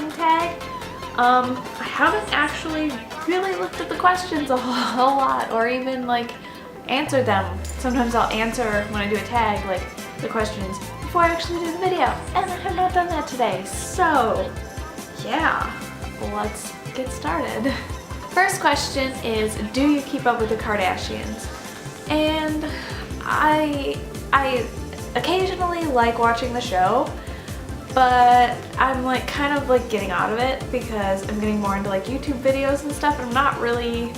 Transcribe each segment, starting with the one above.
Kardashian tag. I haven't actually really looked at the questions a whole lot or even like answered them. Sometimes I'll answer when I do a tag like the questions before I actually do the video, and I have not done that today. So yeah, let's get started. First question is, do you keep up with the Kardashians? And I occasionally like watching the show, but I'm like kind of like getting out of it because I'm getting more into like YouTube videos and stuff. I'm not really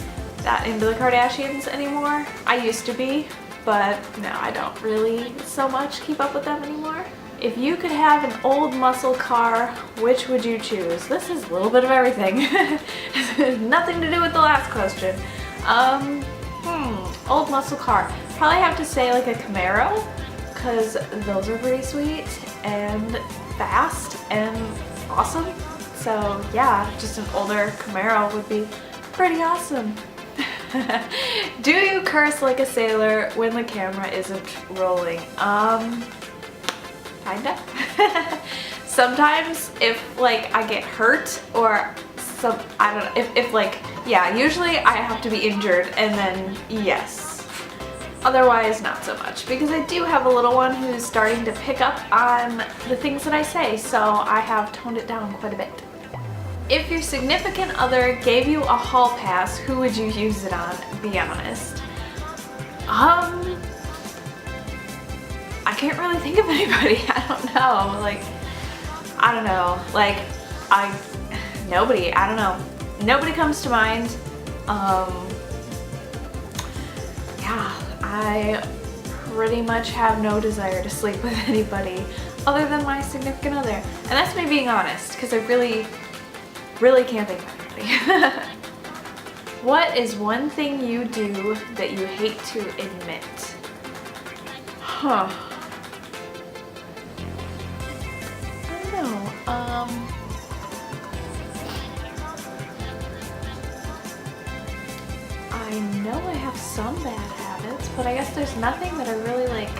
that into the Kardashians anymore. I used to be, but no, I don't really so much keep up with them anymore. If you could have an old muscle car, which would you choose? This is a little bit of everything. Nothing to do with the last question. Old muscle car. Probably have to say like a Camaro, because those are pretty sweet and fast and awesome. So yeah, just an older Camaro would be pretty awesome. Do you curse like a sailor when the camera isn't rolling? Kinda. Sometimes if like I get hurt or I don't know, if like, yeah, usually I have to be injured and then yes. Otherwise not so much, because I do have a little one who's starting to pick up on the things that I say, so I have toned it down quite a bit. If your significant other gave you a hall pass, who would you use it on? Be honest. I can't really think of anybody. I don't know. Like, I don't know. Like, nobody. I don't know. Nobody comes to mind. Yeah, I pretty much have no desire to sleep with anybody other than my significant other. And that's me being honest, because I really can't think of anybody. What is one thing you do that you hate to admit? Huh. I don't know. I know I have some bad habits, but I guess there's nothing that I really like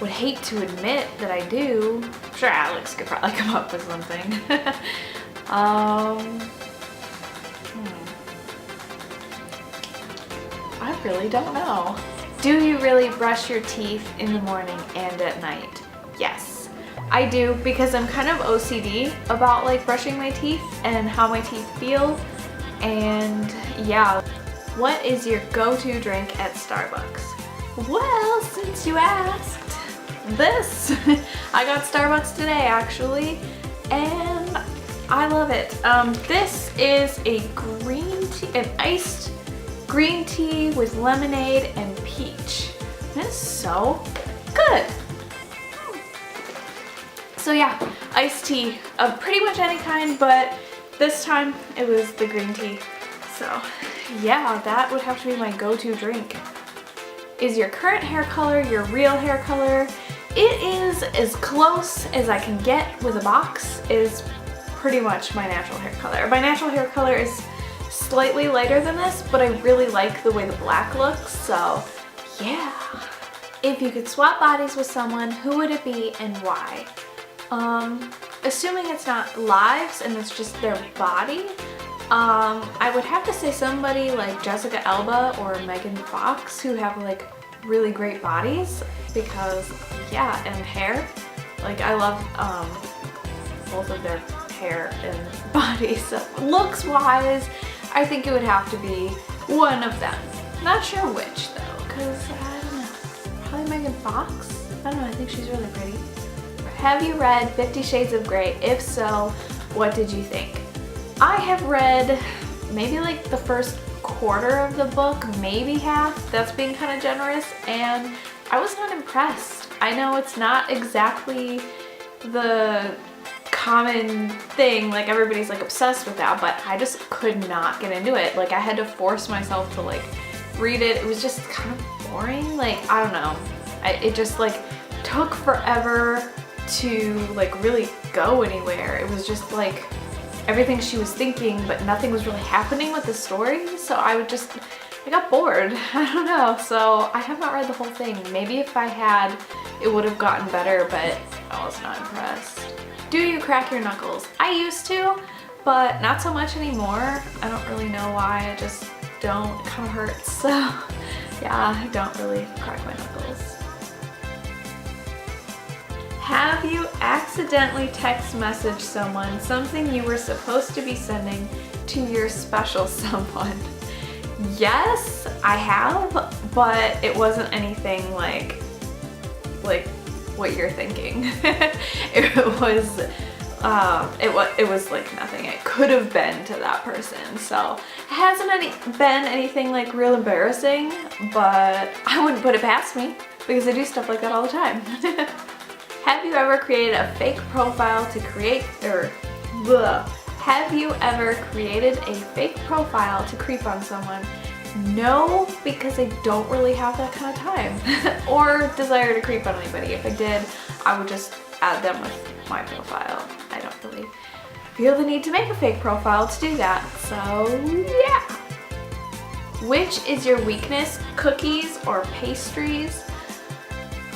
would hate to admit that I do. I'm sure Alex could probably come up with something. I really don't know. Do you really brush your teeth in the morning and at night? Yes, I do, because I'm kind of OCD about like brushing my teeth and how my teeth feel. And yeah. What is your go-to drink at Starbucks? Well, since you asked, this. I got Starbucks today actually, and I love it. This is a green tea, an iced green tea with lemonade and peach. It's so good. So yeah, iced tea of pretty much any kind, but this time it was the green tea. So yeah, that would have to be my go-to drink. Is your current hair color your real hair color? It is as close as I can get with a box. It is pretty much my natural hair color. My natural hair color is slightly lighter than this, but I really like the way the black looks, so yeah. If you could swap bodies with someone, who would it be and why? Assuming it's not lives and it's just their body, I would have to say somebody like Jessica Alba or Megan Fox, who have like really great bodies, because yeah, and hair. Like I love both of their hair and body, so looks wise, I think it would have to be one of them. Not sure which though, because I don't know. Probably Megan Fox? I don't know, I think she's really pretty. Have you read 50 Shades of Grey? If so, what did you think? I have read maybe like the first quarter of the book, maybe half. That's being kind of generous, and I was not impressed. I know it's not exactly the common thing, like everybody's like obsessed with that, but I just could not get into it. Like I had to force myself to like read it. It was just kind of boring. Like, I don't know. It just like took forever to like really go anywhere. It was just like everything she was thinking, but nothing was really happening with the story. So I got bored. I don't know. So I have not read the whole thing. Maybe if I had, it would have gotten better, but I was not impressed. Do you crack your knuckles? I used to, but not so much anymore. I don't really know why, I just don't. It kind of hurts, so yeah, I don't really crack my knuckles. Have you accidentally text messaged someone something you were supposed to be sending to your special someone? Yes, I have, but it wasn't anything like what you're thinking. It was like nothing it could have been to that person. So it hasn't been anything like real embarrassing, but I wouldn't put it past me because I do stuff like that all the time. Have you ever created a fake profile to create, have you ever created a fake profile to creep on someone? No, because I don't really have that kind of time or desire to creep on anybody. If I did, I would just add them with my profile. I don't really feel the need to make a fake profile to do that, so yeah. Which is your weakness, cookies or pastries?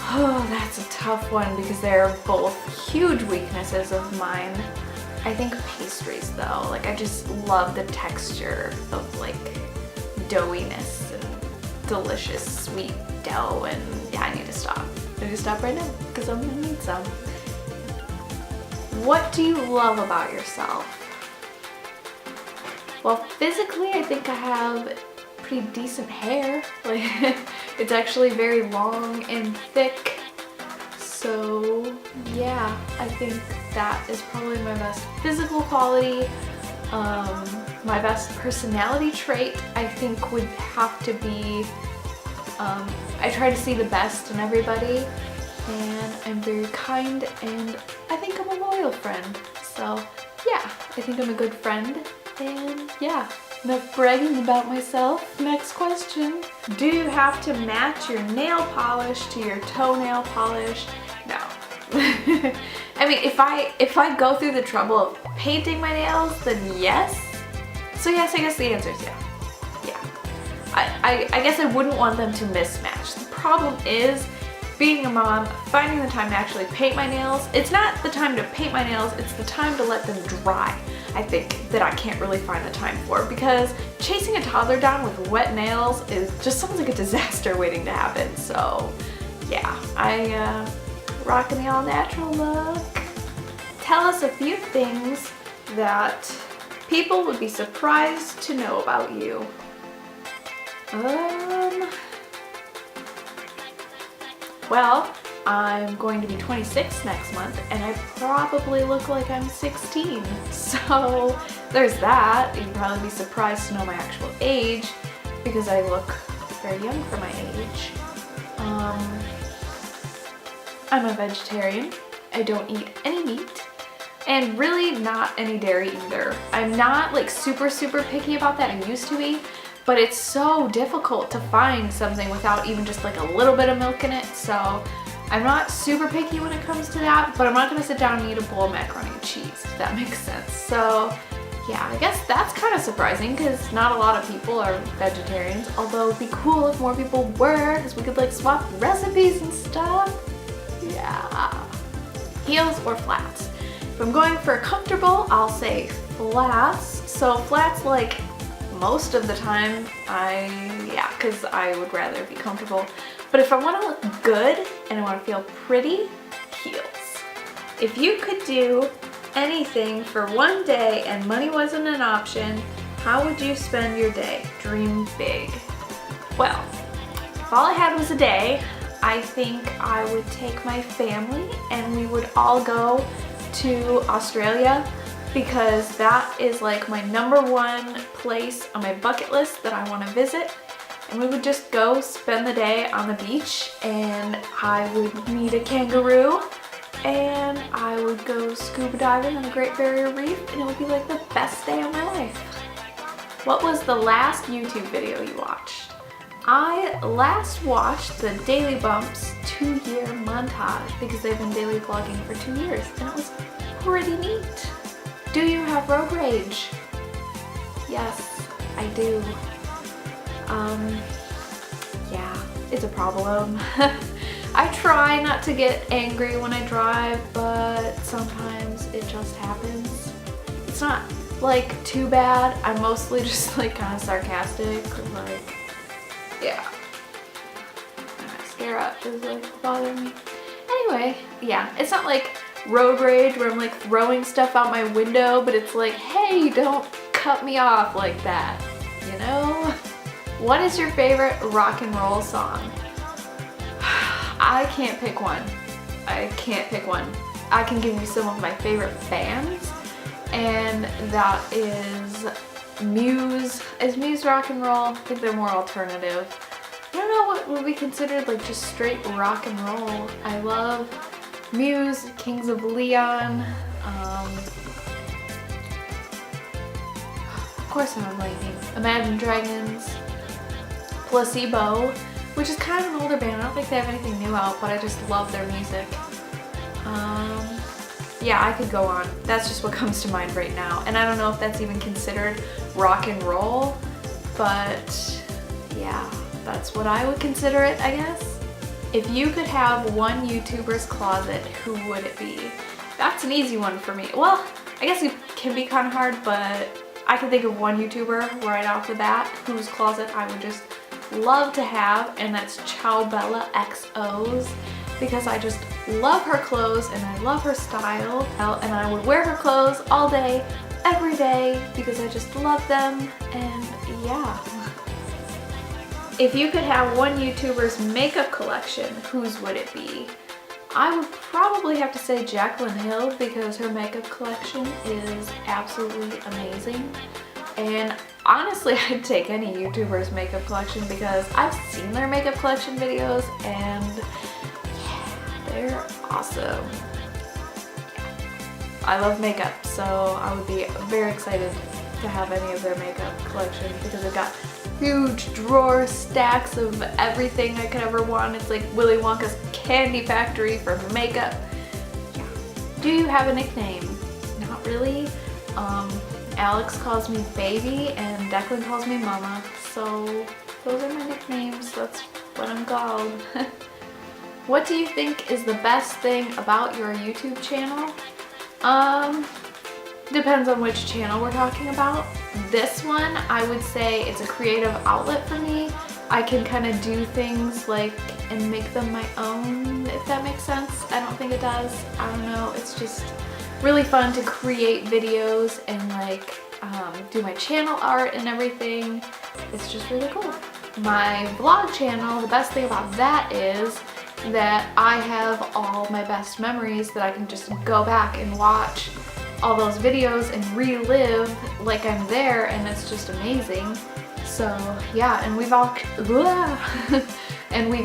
Oh, that's a tough one because they're both huge weaknesses of mine. I think pastries though, like I just love the texture of like doughiness and delicious sweet dough, and yeah, I need to stop. I need to stop right now because I'm gonna need some. What do you love about yourself? Well, physically I think I have pretty decent hair. Like it's actually very long and thick. So yeah, I think that is probably my best physical quality. My best personality trait I think would have to be I try to see the best in everybody, and I'm very kind, and I think I'm a loyal friend. So yeah, I think I'm a good friend, and yeah, enough bragging about myself. Next question. Do you have to match your nail polish to your toenail polish? No. I mean, if I go through the trouble of painting my nails, then yes. So yes, I guess the answer is yeah. Yeah. I guess I wouldn't want them to mismatch. The problem is, being a mom, finding the time to actually paint my nails. It's not the time to paint my nails, it's the time to let them dry, I think, that I can't really find the time for, because chasing a toddler down with wet nails is just sounds like a disaster waiting to happen. So yeah, I rocking the all natural look. Tell us a few things that people would be surprised to know about you. Well, I'm going to be 26 next month, and I probably look like I'm 16. So there's that. You'd probably be surprised to know my actual age because I look very young for my age. I'm a vegetarian. I don't eat any meat, and really not any dairy either. I'm not like super picky about that. I used to be, but it's so difficult to find something without even just like a little bit of milk in it. So I'm not super picky when it comes to that, but I'm not gonna sit down and eat a bowl of macaroni and cheese, if that makes sense. So yeah, I guess that's kind of surprising because not a lot of people are vegetarians, although it'd be cool if more people were, because we could like swap recipes and stuff. Yeah. Heels or flats? If I'm going for comfortable, I'll say flats. So flats, like most of the time, because I would rather be comfortable. But if I want to look good and I want to feel pretty, heels. If you could do anything for one day and money wasn't an option, how would you spend your day? Dream big. Well, if all I had was a day, I think I would take my family and we would all go to Australia, because that is like my #1 place on my bucket list that I want to visit. And we would just go spend the day on the beach, and I would meet a kangaroo, and I would go scuba diving on the Great Barrier Reef, and it would be like the best day of my life. What was the last YouTube video you watched? I last watched the Daily Bumps 2-year montage because they've been daily vlogging for 2 years, and it was pretty neat. Do you have road rage? Yes, I do. Yeah, it's a problem. I try not to get angry when I drive, but sometimes it just happens. It's not like too bad. I'm mostly just like kind of sarcastic, like, yeah. My mascara is like bothering me. Anyway, yeah, it's not like road rage where I'm like throwing stuff out my window, but it's like, hey, don't cut me off like that, you know? What is your favorite rock and roll song? I can't pick one. I can't pick one. I can give you some of my favorite bands, and that is Muse. Is Muse rock and roll? I think they're more alternative. I don't know what would be considered like just straight rock and roll. I love Muse, Kings of Leon. Of course I'm blanking. Imagine Dragons. Placebo, which is kind of an older band. I don't think they have anything new out, but I just love their music. Yeah, I could go on. That's just what comes to mind right now. And I don't know if that's even considered rock and roll, but yeah, that's what I would consider it, I guess. If you could have one YouTuber's closet, who would it be? That's an easy one for me. Well, I guess it can be kind of hard, but I can think of one YouTuber right off the bat whose closet I would just love to have, and that's Ciao Bella XO's, because I just love her clothes and I love her style, and I would wear her clothes all day, every day, because I just love them, and yeah. If you could have one YouTuber's makeup collection, whose would it be? I would probably have to say Jaclyn Hill, because her makeup collection is absolutely amazing. And honestly, I'd take any YouTuber's makeup collection because I've seen their makeup collection videos and yeah, they're awesome. I love makeup, so I would be very excited to have any of their makeup collection because they've got huge drawer stacks of everything I could ever want. It's like Willy Wonka's candy factory for makeup. Yeah. Do you have a nickname? Not really. Alex calls me baby and Declan calls me mama, so those are my nicknames. That's what I'm called. What do you think is the best thing about your YouTube channel? Depends on which channel we're talking about. This one, I would say it's a creative outlet for me. I can kind of do things like and make them my own, if that makes sense. I don't think it does. I don't know. It's just really fun to create videos and like do my channel art and everything. It's just really cool. My vlog channel, the best thing about that is that I have all my best memories that I can just go back and watch all those videos and relive like I'm there, and it's just amazing. So yeah, and we've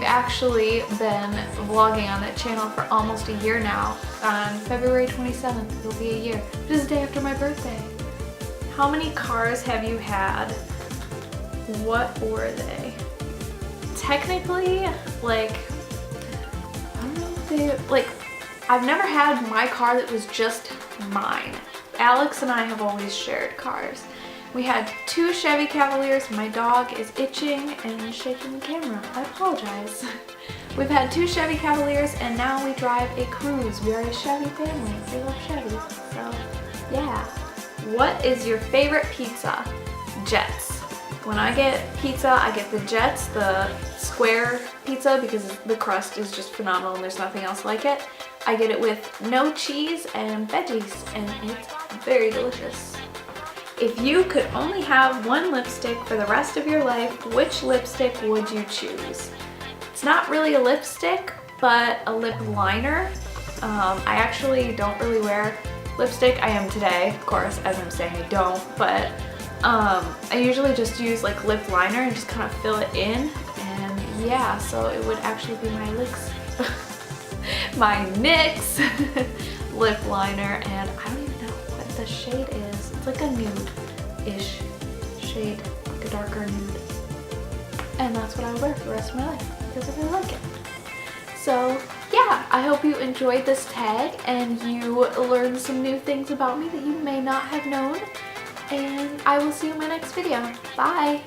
actually been vlogging on that channel for almost a year now. On February 27th, it'll be a year, which is the day after my birthday. How many cars have you had? What were they? Technically, like, I don't know if they, like, I've never had my car that was just mine. Alex and I have always shared cars. We had 2 Chevy Cavaliers. My dog is itching and shaking the camera. I apologize. We've had 2 Chevy Cavaliers and now we drive a Cruze. We are a Chevy family. We love Chevys. So yeah. What is your favorite pizza? Jets. When I get pizza, I get the Jets, the square pizza, because the crust is just phenomenal and there's nothing else like it. I get it with no cheese and veggies, and it's very delicious. If you could only have one lipstick for the rest of your life, which lipstick would you choose? It's not really a lipstick, but a lip liner. I actually don't really wear lipstick. I am today, of course, as I'm saying I don't, but I usually just use like lip liner and just kind of fill it in, and yeah, so it would actually be my NYX lip liner, and I don't even know what the shade is. It's like a nude-ish shade, like a darker nude. And that's what I would wear for the rest of my life because I really like it. So yeah, I hope you enjoyed this tag and you learned some new things about me that you may not have known. And I will see you in my next video. Bye!